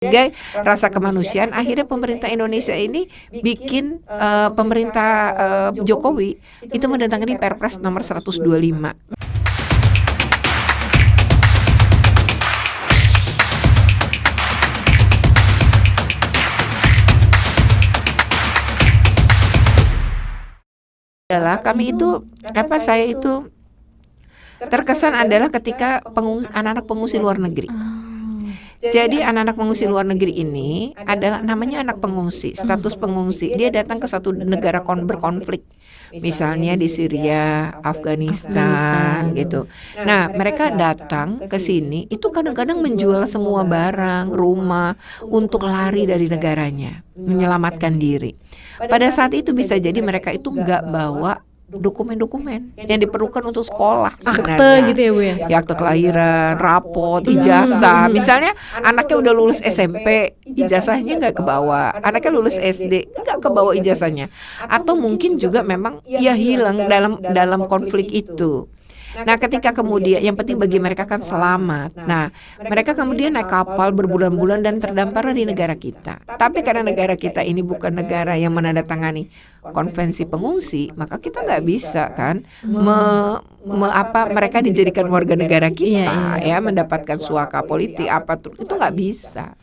Sebagai rasa kemanusiaan, akhirnya pemerintah Indonesia ini bikin pemerintah Jokowi itu mendatangani Perpres nomor 125. Adalah saya itu terkesan adalah ketika anak-anak pengungsi luar negeri. Jadi anak-anak pengungsi luar negeri ini adalah namanya anak pengungsi, status pengungsi. Dia datang ke satu negara berkonflik, misalnya di Syria, Afghanistan gitu. Nah, mereka datang ke sini itu kadang-kadang menjual semua barang, rumah untuk lari dari negaranya, menyelamatkan diri. Pada saat itu bisa jadi mereka itu nggak bawa dokumen-dokumen yang diperlukan untuk sekolah sebenarnya. Akte gitu ya Bu ya? Ya, akte kelahiran, rapot, ijazah. Misalnya anaknya udah lulus SMP, ijazahnya nggak kebawa. Anaknya lulus SD, nggak kebawa ijazahnya. Atau mungkin juga memang ya hilang dalam konflik itu. Nah, ketika kemudian yang penting bagi mereka kan selamat. Nah, mereka kemudian naik kapal berbulan-bulan dan terdampar di negara kita. Tapi karena negara kita ini bukan negara yang menandatangani konvensi pengungsi, maka kita nggak bisa kan mereka dijadikan warga negara kita, ya mendapatkan suaka politik itu nggak bisa.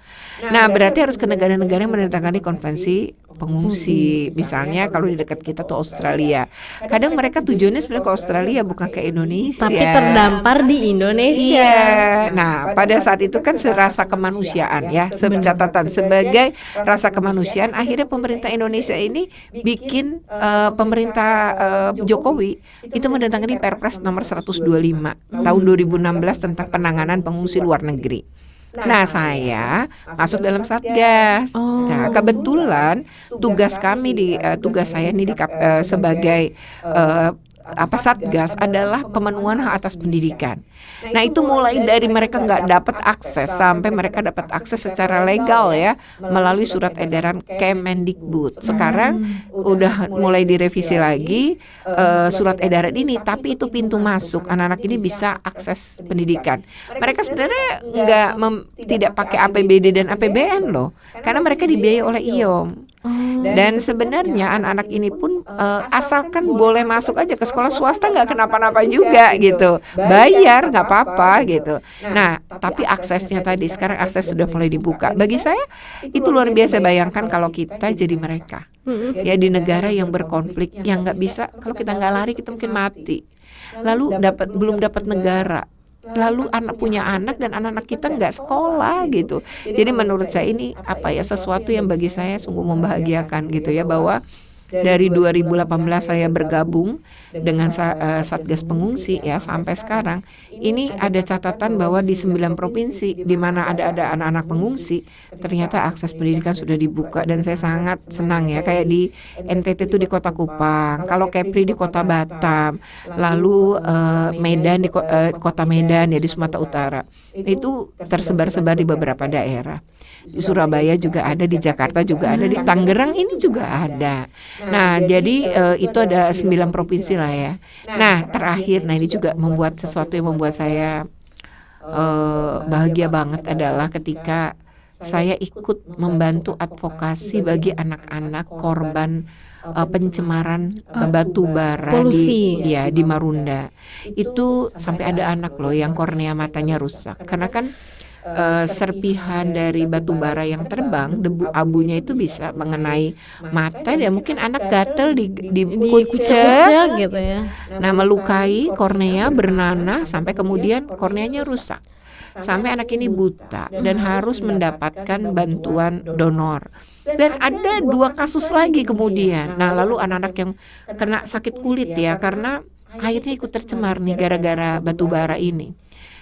Nah, berarti harus ke negara-negara yang menandatangani konvensi pengungsi. Misalnya kalau di dekat kita tuh Australia. Kadang mereka tujuannya sebenarnya ke Australia bukan ke Indonesia. Tapi terdampar di Indonesia. Iya. Nah, pada saat itu kan serasa kemanusiaan ya, catatan sebagai rasa kemanusiaan, akhirnya pemerintah Indonesia ini bikin pemerintah Jokowi itu mendatangani Perpres nomor 125 tahun 2016 tentang penanganan pengungsi luar negeri. Nah, saya masuk dalam Satgas. Nah, kebetulan tugas saya ini sebagai Satgas adalah pemenuhan hak atas pendidikan. Nah, itu mulai dari mereka nggak dapat akses sampai mereka dapat akses secara legal ya melalui surat edaran Kemendikbud. Sekarang udah mulai direvisi lagi surat edaran ini, tapi itu pintu masuk anak-anak ini bisa akses pendidikan. Mereka sebenarnya tidak pakai APBD dan APBN loh, karena mereka dibiayai oleh IOM. Dan sebenarnya anak-anak ini pun asalkan boleh masuk aja ke sekolah swasta nggak kenapa-napa juga gitu, bayar nggak apa-apa gitu. Nah, tapi aksesnya tadi sekarang akses sudah mulai dibuka. Bagi saya itu luar biasa. Bayangkan kalau kita jadi mereka ya di negara yang berkonflik, yang nggak bisa, kalau kita nggak lari kita mungkin mati. Lalu belum dapat negara. Lalu punya anak dan anak-anak kita nggak sekolah gitu. Jadi menurut saya ini sesuatu yang bagi saya sungguh membahagiakan gitu ya, bahwa dari 2018 saya bergabung dengan Satgas Pengungsi ya sampai sekarang ini ada catatan bahwa di 9 provinsi di mana ada anak-anak pengungsi ternyata akses pendidikan sudah dibuka, dan saya sangat senang ya, kayak di NTT itu di Kota Kupang, kalau Kepri di Kota Batam, lalu Medan di Kota Medan ya di Sumatera Utara. Itu tersebar-sebar di beberapa daerah. Di Surabaya juga ada, di Jakarta juga ada, di Tangerang ini juga ada. Nah, jadi itu ada 9 provinsi lah ya. Nah, terakhir, ini juga membuat sesuatu yang membuat saya bahagia banget adalah ketika saya ikut membantu advokasi bagi anak-anak korban pencemaran batu bara di Marunda. Itu sampai ada anak loh yang kornea matanya rusak karena kan serpihan dari batu bara yang terbang, debu abunya itu bisa mengenai mata dan mungkin anak gatel di kucek gitu ya. Nah, melukai kornea, bernanah sampai kemudian korneanya rusak. Sampai anak ini buta dan harus mendapatkan bantuan donor. Dan ada 2 kasus lagi kemudian. Nah, lalu anak-anak yang kena sakit kulit ya karena airnya ikut tercemar nih gara-gara batu bara ini.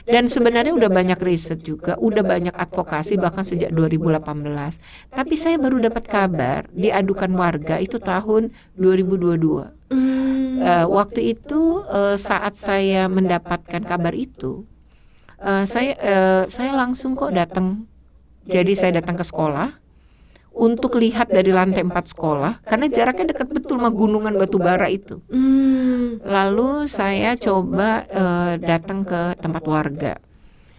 Dan sebenarnya udah banyak riset juga, udah banyak advokasi bahkan sejak 2018. Tapi saya baru dapat kabar diadukan warga itu tahun 2022. Waktu itu saat saya mendapatkan kabar itu, saya langsung kok datang. Jadi saya datang ke sekolah untuk lihat dari lantai 4 sekolah karena jaraknya dekat betul sama gunungan batu bara itu. Lalu saya coba datang ke tempat warga.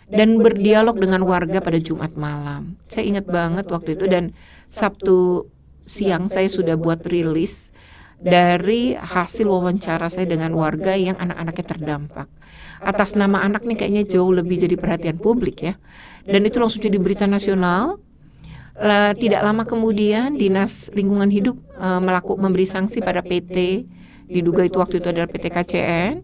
dan berdialog dengan warga pada Jumat malam. Saya ingat banget waktu itu, dan Sabtu siang saya sudah buat rilis dari hasil wawancara saya dengan warga yang anak-anaknya terdampak. Atas nama anak nih kayaknya jauh lebih jadi perhatian publik ya. Dan itu langsung jadi berita nasional. Tidak lama kemudian Dinas Lingkungan Hidup memberi sanksi pada PT, diduga itu waktu itu adalah PT KCN.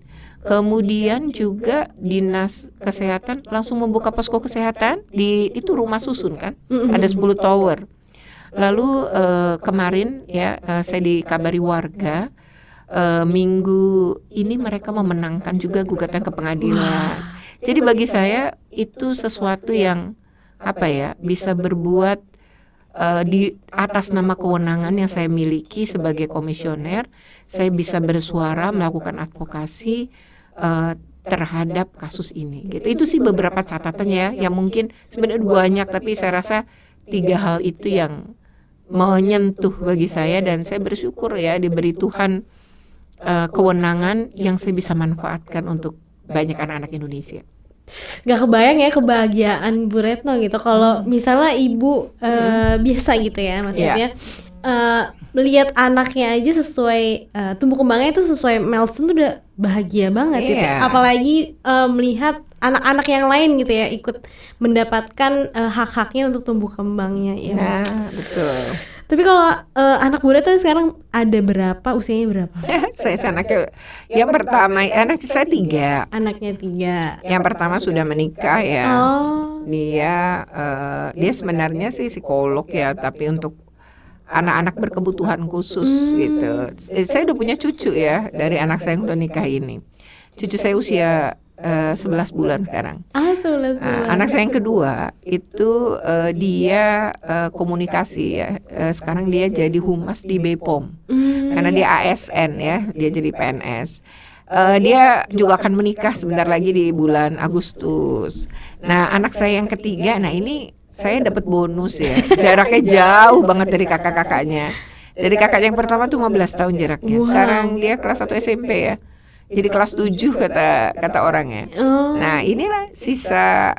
Kemudian juga Dinas Kesehatan langsung membuka posko kesehatan di itu rumah susun kan, ada 10 tower. Lalu kemarin ya saya dikabari warga minggu ini mereka memenangkan juga gugatan ke pengadilan. Jadi bagi saya itu sesuatu yang bisa berbuat di atas nama kewenangan yang saya miliki sebagai komisioner. Saya bisa bersuara, melakukan advokasi terhadap kasus ini. Gitu. Itu sih beberapa catatan ya, yang mungkin sebenarnya banyak, tapi saya rasa 3 hal itu yang menyentuh bagi saya, dan saya bersyukur ya diberi Tuhan kewenangan yang saya bisa manfaatkan untuk banyak anak-anak Indonesia. Gak kebayang ya kebahagiaan Bu Retno gitu kalau misalnya ibu biasa gitu ya, maksudnya melihat anaknya aja sesuai tumbuh kembangnya itu sesuai milestone tuh udah bahagia banget gitu. Apalagi melihat anak-anak yang lain gitu ya ikut mendapatkan hak-haknya untuk tumbuh kembangnya ya. Nah, betul. Tapi kalau anak Bu Retno sekarang ada berapa, usianya berapa? Saya anaknya yang pertama, anak saya 3. Anaknya 3. Yang pertama sudah menikah ya. Dia sebenarnya sih psikolog ya, tapi untuk anak-anak berkebutuhan khusus gitu. Saya udah punya cucu ya dari anak saya yang udah nikah ini. Cucu saya usia 11 bulan sekarang. 11 bulan. Anak saya yang kedua itu dia komunikasi ya. Sekarang dia jadi humas di BPOM. Karena dia ASN ya, dia jadi PNS. Dia juga akan menikah sebentar lagi di bulan Agustus. Nah, anak saya yang ketiga, nah ini saya dapat bonus ya. Jaraknya jauh banget dari kakak-kakaknya. Dari kakak yang pertama tuh 15 tahun jaraknya. Sekarang dia kelas 1 SMP ya. Jadi kelas 7 kata orangnya. Nah, inilah sisa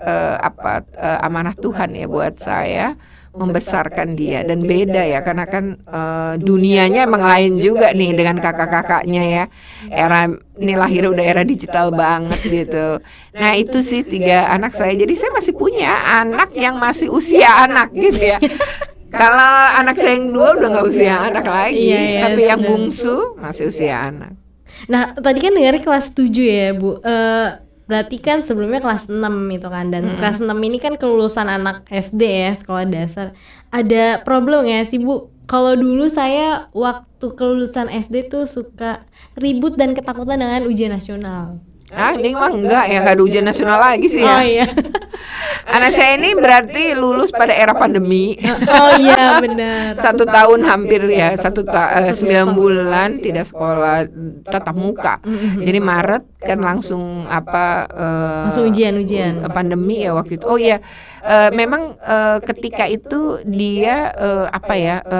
amanah Tuhan ya buat saya membesarkan dia, dan beda ya karena kan dunianya emang lain juga nih dengan kakak-kakaknya ya. Era ini lahir udah era digital banget gitu. Nah, itu sih 3 anak saya. Jadi saya masih punya anak yang masih usia anak gitu ya. Kalau anak saya yang 2 udah nggak usia anak lagi, tapi yang bungsu masih usia anak. Nah, tadi kan dengarnya kelas 7 ya, Bu. Berarti kan sebelumnya kelas 6 itu kan. Dan kelas 6 ini kan kelulusan anak SD ya, sekolah dasar. Ada problem ya sih, Bu? Kalau dulu saya waktu kelulusan SD tuh suka ribut dan ketakutan dengan ujian nasional. Ini mah enggak ya, enggak ada ujian nasional lagi sih ya. Oh iya. Anak saya ini berarti lulus pada era pandemi. Oh iya benar. 1 tahun hampir ya, 9 bulan tidak sekolah tatap muka. Jadi Maret kan langsung langsung ujian pandemi ya waktu itu. Oh iya, memang ketika itu dia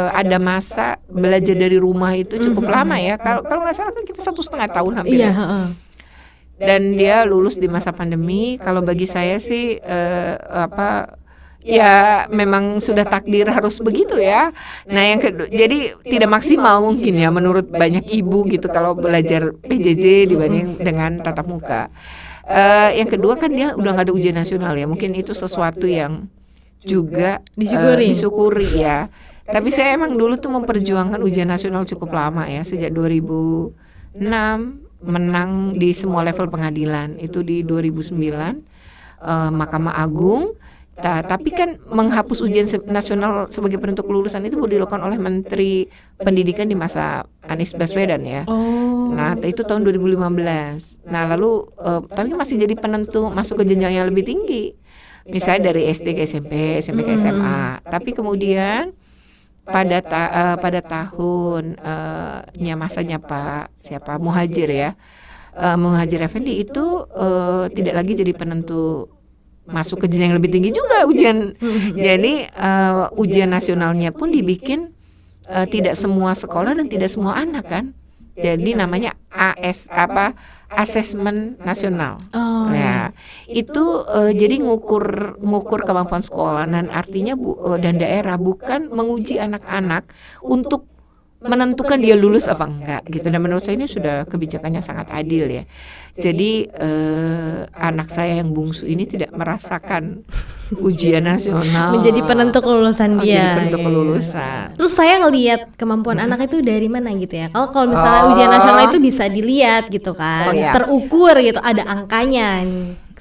ada masa belajar dari rumah itu cukup lama ya. Kalau nggak salah kan kita 1,5 tahun hampir. Iya. Dan dia lulus di masa pandemi. Kalau bagi saya sih ya memang sudah takdir harus begitu ya. Nah, yang kedua, jadi tidak maksimal mungkin ya menurut banyak ibu gitu kalau belajar PJJ dibanding dengan tatap muka. Yang kedua kan dia udah nggak ada ujian nasional ya. Mungkin itu sesuatu yang juga disyukuri ya. Tapi saya emang dulu tuh memperjuangkan ujian nasional cukup lama ya, sejak 2006 menang di semua level pengadilan. Itu di 2009 Mahkamah Agung. Tapi kan menghapus ujian nasional sebagai penentu kelulusan itu dilakukan oleh Menteri Pendidikan di masa Anies Baswedan ya. Nah, itu tahun 2015. Nah, lalu tapi masih jadi penentu masuk ke jenjang yang lebih tinggi. Misalnya dari SD ke SMP, SMP ke SMA. Tapi kemudian pada tahun masanya Pak Muhadjir ya, Muhadjir Effendi itu tidak lagi jadi penentu masuk ke jenjang yang lebih tinggi juga ujian. Jadi ujian nasionalnya pun dibikin tidak semua sekolah dan tidak semua anak kan. Jadi namanya asesmen nasional. Oh. Nah, itu jadi ngukur kemampuan sekolah, dan artinya dan daerah bukan menguji anak-anak untuk menentukan dia lulus apa enggak gitu. Dan menurut saya ini sudah kebijakannya sangat adil ya. Jadi anak saya yang bungsu ini tidak merasakan ujian nasional menjadi penentu kelulusan dia. Jadi penentu kelulusan. Terus saya ngelihat kemampuan anak itu dari mana gitu ya. Kalau misalnya ujian nasional itu bisa dilihat gitu kan, terukur gitu, ada angkanya.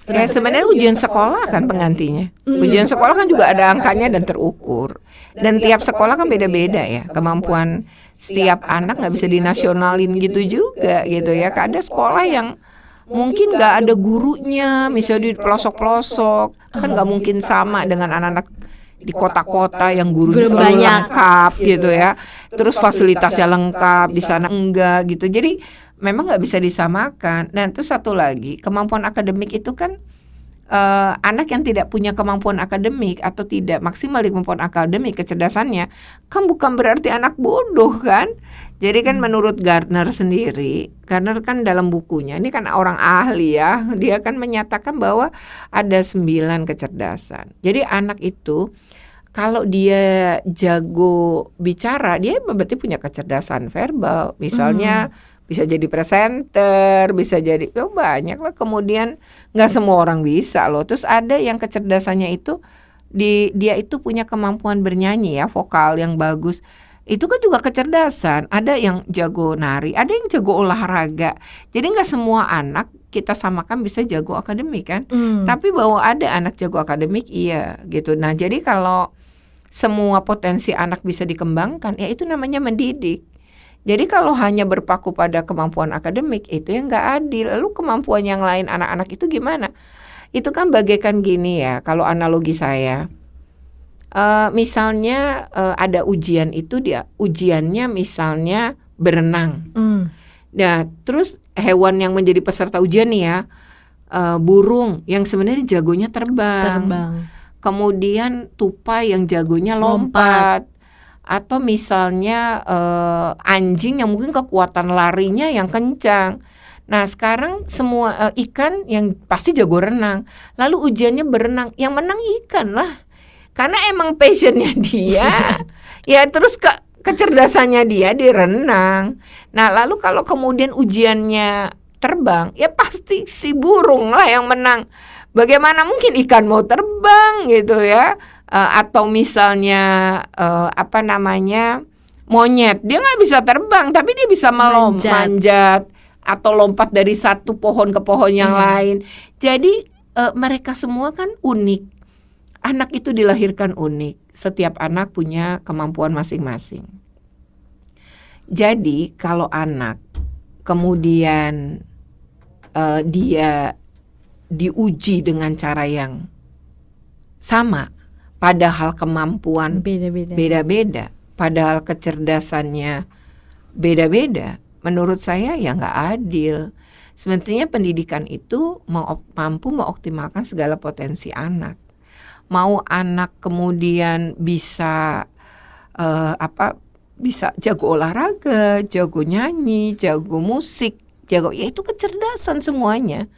Ya sebenarnya ujian sekolah kan penggantinya. Ujian sekolah kan juga ada angkanya dan terukur. Dan tiap sekolah kan beda-beda ya kemampuan setiap anak, nggak bisa dinasionalin gitu juga gitu ya. Ada sekolah yang mungkin nggak ada gurunya, misalnya di pelosok-pelosok, kan nggak mungkin sama dengan anak-anak di kota-kota yang gurunya selalu lengkap gitu ya. Terus fasilitasnya lengkap, di sana enggak gitu. Jadi memang nggak bisa disamakan. Dan itu satu lagi, kemampuan akademik itu kan anak yang tidak punya kemampuan akademik atau tidak maksimal di kemampuan akademik kecerdasannya kan bukan berarti anak bodoh kan. Jadi kan menurut Gardner sendiri, Gardner kan dalam bukunya, ini kan orang ahli ya, dia kan menyatakan bahwa ada 9 kecerdasan. Jadi anak itu kalau dia jago bicara, dia berarti punya kecerdasan verbal. Misalnya bisa jadi presenter, bisa jadi banyak lah. Kemudian nggak semua orang bisa loh. Terus ada yang kecerdasannya itu dia itu punya kemampuan bernyanyi ya, vokal yang bagus. Itu kan juga kecerdasan. Ada yang jago nari, ada yang jago olahraga. Jadi nggak semua anak kita samakan bisa jago akademik kan. Tapi bahwa ada anak jago akademik iya gitu. Nah jadi kalau semua potensi anak bisa dikembangkan, ya itu namanya mendidik. Jadi kalau hanya berpaku pada kemampuan akademik itu yang nggak adil. Lalu kemampuan yang lain anak-anak itu gimana? Itu kan bagaikan gini ya. Kalau analogi saya, misalnya ada ujian itu dia ujiannya misalnya berenang. Nah terus hewan yang menjadi peserta ujian nih ya, burung yang sebenarnya jagonya terbang. Kemudian tupai yang jagonya lompat. Atau misalnya anjing yang mungkin kekuatan larinya yang kencang. Nah sekarang semua ikan yang pasti jago renang. Lalu ujiannya berenang, yang menang ikan lah. Karena emang passionnya dia. Ya terus kecerdasannya dia di renang. Nah lalu kalau kemudian ujiannya terbang, ya pasti si burung lah yang menang. Bagaimana mungkin ikan mau terbang gitu ya? Atau misalnya monyet, dia nggak bisa terbang tapi dia bisa manjat atau lompat dari satu pohon ke pohon yang lain. Jadi mereka semua kan unik. Anak itu dilahirkan unik. Setiap anak punya kemampuan masing-masing. Jadi kalau anak kemudian dia diuji dengan cara yang sama, padahal kemampuan beda-beda, padahal kecerdasannya beda-beda, menurut saya ya nggak adil. Semestinya pendidikan itu mampu mengoptimalkan segala potensi anak. Mau anak kemudian bisa bisa jago olahraga, jago nyanyi, jago musik, ya itu kecerdasan semuanya.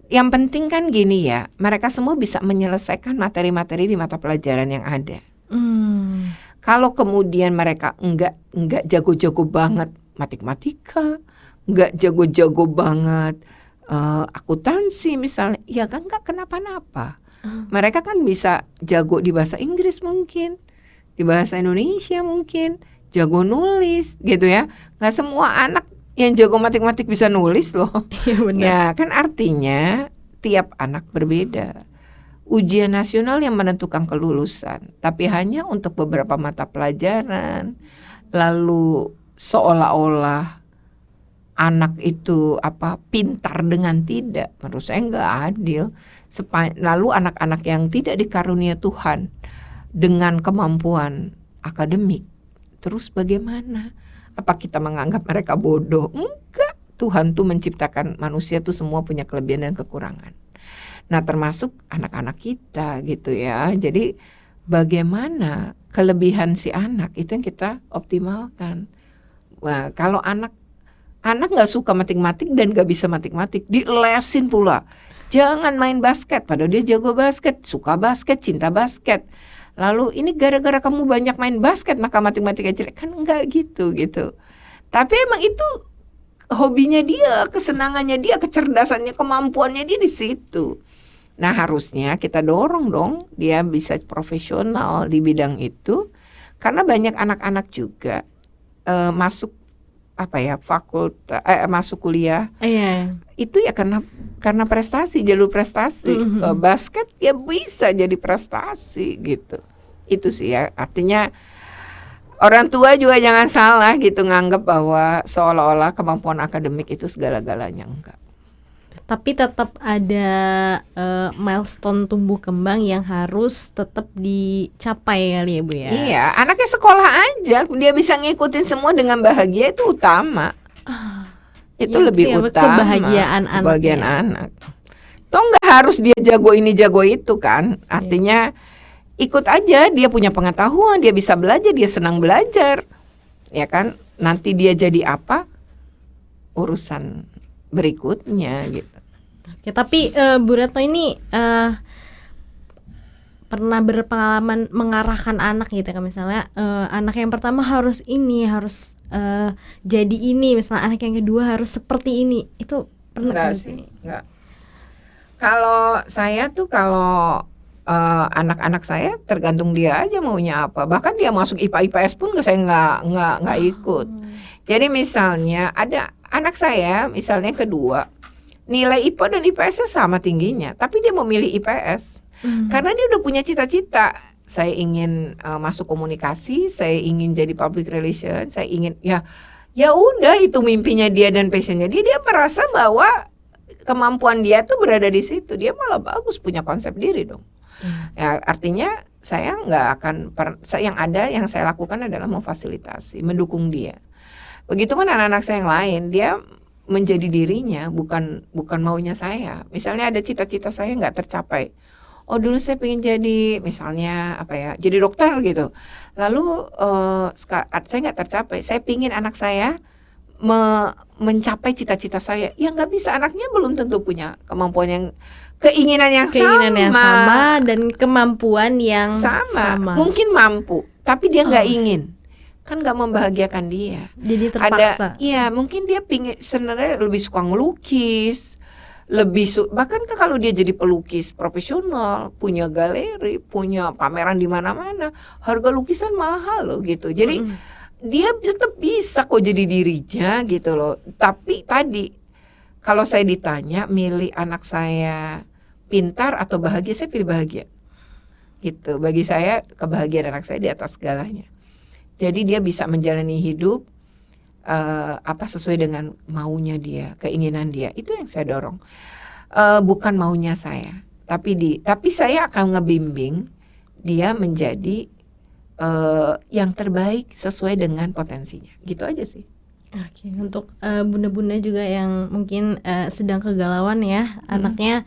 Yang penting kan gini ya, mereka semua bisa menyelesaikan materi-materi di mata pelajaran yang ada. Kalau kemudian mereka enggak jago-jago banget matematika, enggak jago-jago banget akuntansi misalnya, ya kan enggak kenapa-napa. Mereka kan bisa jago di bahasa Inggris mungkin, di bahasa Indonesia mungkin, jago nulis gitu ya. Enggak semua anak yang jago matematik bisa nulis loh. Ya kan artinya tiap anak berbeda. Ujian nasional yang menentukan kelulusan, tapi hanya untuk beberapa mata pelajaran. Lalu seolah-olah anak itu pintar dengan tidak. Menurut saya nggak adil. Lalu anak-anak yang tidak dikarunia Tuhan dengan kemampuan akademik, terus bagaimana? Apa kita menganggap mereka bodoh? Enggak. Tuhan tuh menciptakan manusia tuh semua punya kelebihan dan kekurangan. Nah termasuk anak-anak kita gitu ya. Jadi bagaimana kelebihan si anak itu yang kita optimalkan. Nah, kalau anak anak nggak suka matik-matik dan nggak bisa matik-matik, dilesin pula. Jangan main basket, padahal dia jago basket, suka basket, cinta basket. Lalu ini gara-gara kamu banyak main basket maka matematika jelek, kan enggak gitu. Tapi emang itu hobinya dia, kesenangannya dia, kecerdasannya, kemampuannya dia di situ. Nah harusnya kita dorong dong dia bisa profesional di bidang itu, karena banyak anak-anak juga masuk fakultas, masuk kuliah. Iya. Itu ya karena prestasi, jalur prestasi. Basket ya bisa jadi prestasi gitu. Itu sih ya, artinya orang tua juga jangan salah gitu nganggap bahwa seolah-olah kemampuan akademik itu segala-galanya, enggak. Tapi tetap ada milestone tumbuh kembang yang harus tetap dicapai kali ya Bu ya. Iya, anaknya sekolah aja dia bisa ngikutin semua dengan bahagia, itu utama. Itu Ya, lebih ya, utama. kebahagiaan anak. Toh nggak harus dia jago ini jago itu kan. Artinya ikut aja, dia punya pengetahuan, dia bisa belajar, dia senang belajar. Ya kan? Nanti dia jadi apa? Urusan berikutnya gitu. Oke, tapi Bu Retno ini pernah berpengalaman mengarahkan anak gitu kan, misalnya anak yang pertama harus jadi ini, misalnya anak yang kedua harus seperti ini, itu pernah Enggak nggak sih, enggak. Kalau saya tuh anak-anak saya tergantung dia aja maunya apa. Bahkan dia masuk IPA IPS pun saya nggak ikut. Jadi misalnya ada anak saya misalnya kedua, nilai IPA dan IPS-nya sama tingginya, tapi dia memilih IPS karena dia udah punya cita-cita. Saya ingin masuk komunikasi, saya ingin jadi public relation, saya ingin ya udah itu mimpinya dia dan passionnya dia. Dia merasa bahwa kemampuan dia tuh berada di situ, dia malah bagus punya konsep diri dong. Ya artinya saya nggak akan yang saya lakukan adalah memfasilitasi, mendukung dia. Begitupun anak-anak saya yang lain, dia menjadi dirinya, bukan maunya saya. Misalnya ada cita-cita saya nggak tercapai. Oh dulu saya pengen jadi misalnya jadi dokter gitu. Lalu saya nggak tercapai. Saya pingin anak saya mencapai cita-cita saya. Ya nggak bisa, anaknya belum tentu punya kemampuan yang keinginan yang sama dan kemampuan yang sama. Mungkin mampu, tapi dia nggak ingin. Kan nggak membahagiakan dia. Jadi terpaksa. Iya, mungkin dia sebenarnya lebih suka ngelukis, bahkan kalau dia jadi pelukis profesional, punya galeri, punya pameran di mana-mana, harga lukisan mahal loh gitu. Jadi dia tetap bisa kok jadi dirinya gitu loh. Tapi tadi kalau saya ditanya milih anak saya pintar atau bahagia, saya pilih bahagia. Gitu. Bagi saya kebahagiaan anak saya di atas segalanya. Jadi dia bisa menjalani hidup sesuai dengan maunya dia, keinginan dia. Itu yang saya dorong. Bukan maunya saya, tapi saya akan ngebimbing dia menjadi yang terbaik sesuai dengan potensinya. Gitu aja sih. Oke, untuk bunda-bunda juga yang mungkin sedang kegalauan ya, anaknya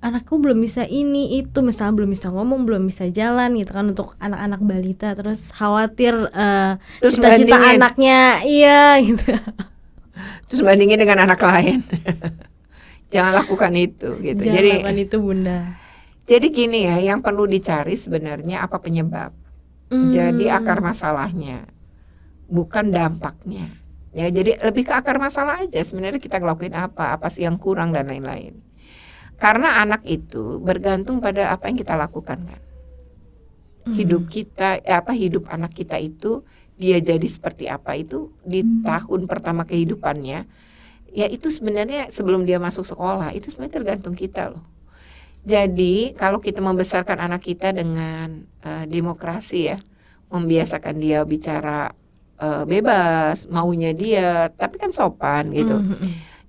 anakku belum bisa ini itu, misalnya belum bisa ngomong, belum bisa jalan gitu kan, untuk anak-anak balita, terus khawatir cita-cita anaknya gitu. Terus bandingin dengan anak lain. Jangan lakukan itu gitu. Jangan lakukan itu Bunda. Jadi gini ya, yang perlu dicari sebenarnya apa penyebab. Jadi akar masalahnya, bukan dampaknya. Ya, jadi lebih ke akar masalah aja. Sebenarnya kita ngelakuin apa sih yang kurang dan lain-lain. Karena anak itu bergantung pada apa yang kita lakukan kan. Hidup kita, hidup anak kita itu dia jadi seperti apa itu di tahun pertama kehidupannya. Ya itu sebenarnya sebelum dia masuk sekolah itu sebenarnya tergantung kita loh. Jadi kalau kita membesarkan anak kita dengan demokrasi ya, membiasakan dia bicara bebas, maunya dia, tapi kan sopan gitu.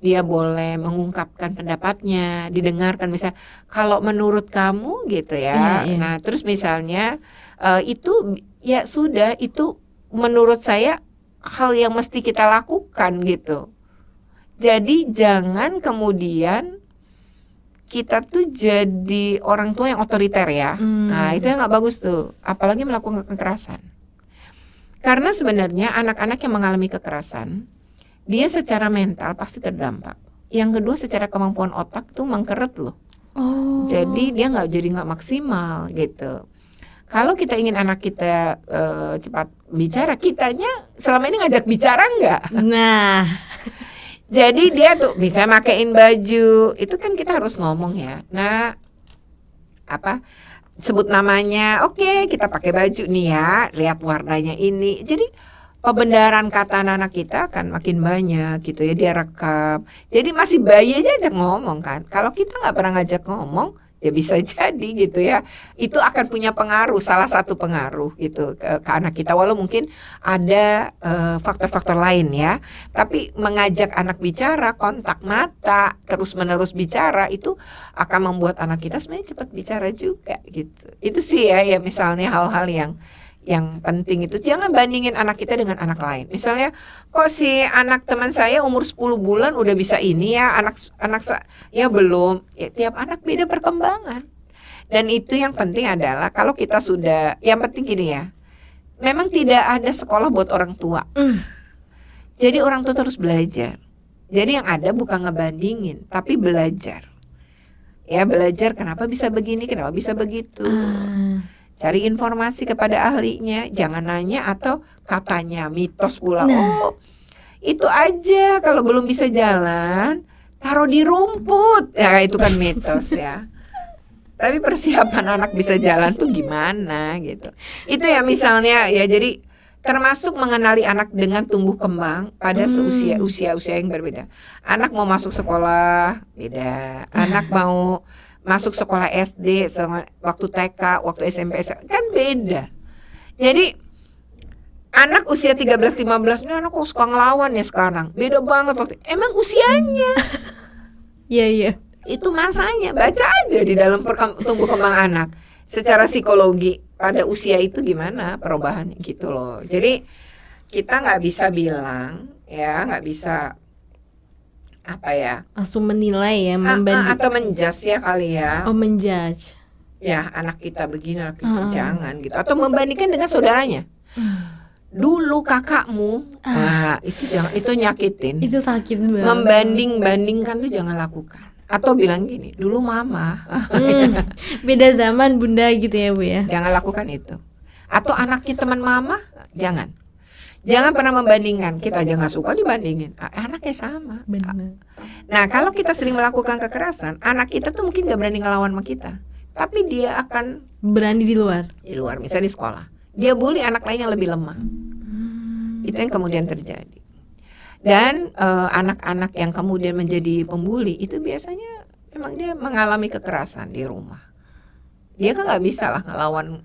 Dia boleh mengungkapkan pendapatnya, didengarkan, misalnya kalau menurut kamu gitu ya. Nah terus misalnya itu ya sudah, itu menurut saya hal yang mesti kita lakukan gitu. Jadi jangan kemudian kita tuh jadi orang tua yang otoriter ya. Nah itu yang gak bagus tuh, apalagi melakukan kekerasan. Karena sebenarnya anak-anak yang mengalami kekerasan dia secara mental pasti terdampak. Yang kedua secara kemampuan otak tuh mengkeret loh. Jadi dia nggak maksimal gitu. Kalau kita ingin anak kita cepat bicara, kitanya selama ini ngajak bicara nggak? Nah, Jadi dia tuh bisa makein baju, itu kan kita harus ngomong ya. Nah, apa? Sebut namanya, oke, kita pakai baju nih ya, lihat warnanya ini. Jadi pembenaran kata anak kita akan makin banyak gitu ya, dia rekam. Jadi masih bayi aja ajak ngomong kan. Kalau kita nggak pernah ngajak ngomong, ya bisa jadi gitu ya. Itu akan punya pengaruh, salah satu pengaruh gitu ke anak kita. Walau mungkin ada faktor-faktor lain ya. Tapi mengajak anak bicara, kontak mata, terus-menerus bicara itu akan membuat anak kita sebenarnya cepat bicara juga gitu. Itu sih ya misalnya hal-hal yang penting itu. Jangan bandingin anak kita dengan anak lain. Misalnya kok si anak teman saya umur 10 bulan udah bisa ini ya, ya belum. Ya, tiap anak beda perkembangan. Dan itu yang penting adalah kalau kita sudah, yang penting gini ya, memang tidak ada sekolah buat orang tua. Jadi orang tua terus belajar. Jadi yang ada bukan ngebandingin, tapi belajar. Ya belajar kenapa bisa begini, kenapa bisa begitu. Cari informasi kepada ahlinya, jangan nanya atau katanya, mitos pula. Oh, itu aja kalau belum bisa jalan, taruh di rumput. Ya itu kan mitos ya. Tapi persiapan anak bisa jalan tuh gimana gitu. Itu ya misalnya ya, jadi termasuk mengenali anak dengan tumbuh kembang pada usia yang berbeda. Anak mau masuk sekolah beda, anak mau masuk sekolah SD sama waktu TK, waktu SMP kan beda. Jadi anak usia 13-15 ini anak kok suka ngelawan ya sekarang. Beda banget waktu. Emang usianya. Iya. Itu masanya. Baca aja di dalam tumbuh kembang anak. Secara psikologi pada usia itu gimana perubahannya gitu loh. Jadi kita nggak bisa bilang ya, nggak bisa apa ya, langsung menilai ya, atau menjudge ya kali ya. Menjudge. Ya anak kita begini, anak kita jangan gitu. Atau membandingkan dengan saudaranya. Dulu kakakmu, nah itu jangan, itu nyakitin. Itu sakit banget. Membanding-bandingkan tuh jangan lakukan. Atau bilang gini, dulu mama. Beda zaman bunda gitu ya Bu ya. Jangan lakukan itu. Atau anaknya teman mama, jangan. Jangan pernah membandingkan. Kita aja nggak suka dibandingin. Anaknya sama. Benar. Nah kalau kita sering melakukan kekerasan, anak kita tuh mungkin gak berani ngelawan sama kita, tapi dia akan berani di luar. Di luar, misalnya di sekolah, dia bully anak lain yang lebih lemah. Itu yang kemudian terjadi. Dan anak-anak yang kemudian menjadi pembuli itu biasanya memang dia mengalami kekerasan di rumah. Dia kan nggak bisa lah ngelawan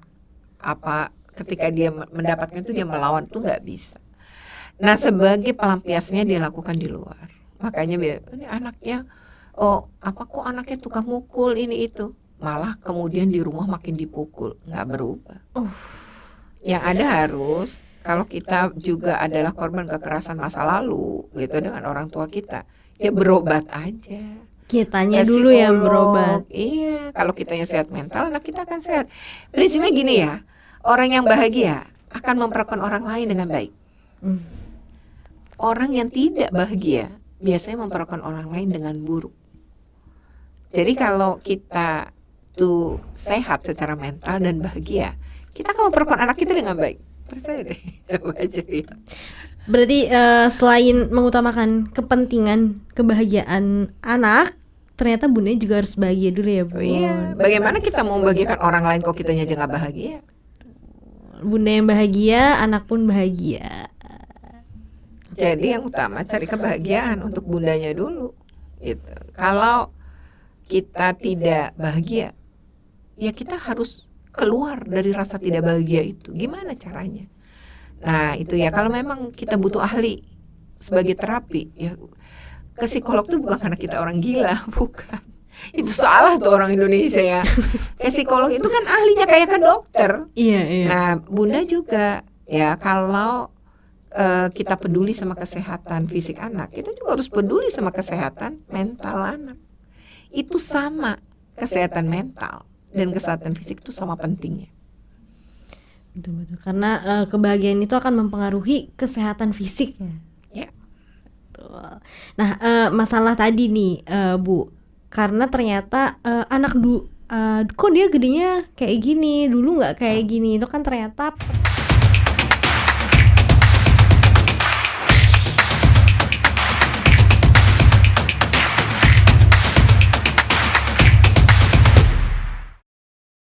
apa. Ketika dia mendapatkan itu dia melawan tuh nggak bisa. Nah sebagai pelampiasnya dia lakukan di luar. Makanya ini anaknya, kok anaknya tukang mukul ini itu. Malah kemudian di rumah makin dipukul, nggak berubah. Yang ada harus, kalau kita juga adalah korban kekerasan masa lalu gitu dengan orang tua kita, ya berobat aja. Kitanya dulu yang berobat. Iya, kalau kitanya sehat mental, anak kita akan sehat. Prinsipnya gini ya. Orang yang bahagia akan memperlakukan orang lain dengan baik. Orang yang tidak bahagia biasanya memperlakukan orang lain dengan buruk. Jadi kalau kita tuh sehat secara mental dan bahagia, kita akan memperlakukan anak kita dengan baik. Percaya deh, coba aja lihat. Berarti selain mengutamakan kepentingan kebahagiaan anak, ternyata bunda juga harus bahagia dulu ya Bu. Iya. Bagaimana kita mau membahagiakan orang lain kok kitanya aja nggak bahagia? Bunda yang bahagia, anak pun bahagia. Jadi yang utama cari kebahagiaan untuk bundanya dulu. Gitu. Kalau kita tidak bahagia, ya kita harus keluar dari rasa tidak bahagia itu. Gimana caranya? Nah itu ya, kalau memang kita butuh ahli sebagai terapi, ya ke psikolog tuh bukan karena kita orang gila, bukan. Itu salah tuh orang Indonesia ya. Psikolog itu kan ahlinya kayak ke dokter. Iya. Nah, bunda juga ya kalau kita peduli sama kesehatan fisik anak, kita juga harus peduli sama kesehatan mental anak. Itu sama, kesehatan mental dan kesehatan fisik itu sama pentingnya. Betul. Karena kebahagiaan itu akan mempengaruhi kesehatan fisik ya. Ya. Nah, masalah tadi nih, Bu, karena ternyata kok dia gedenya kayak gini, dulu nggak kayak gini, itu kan ternyata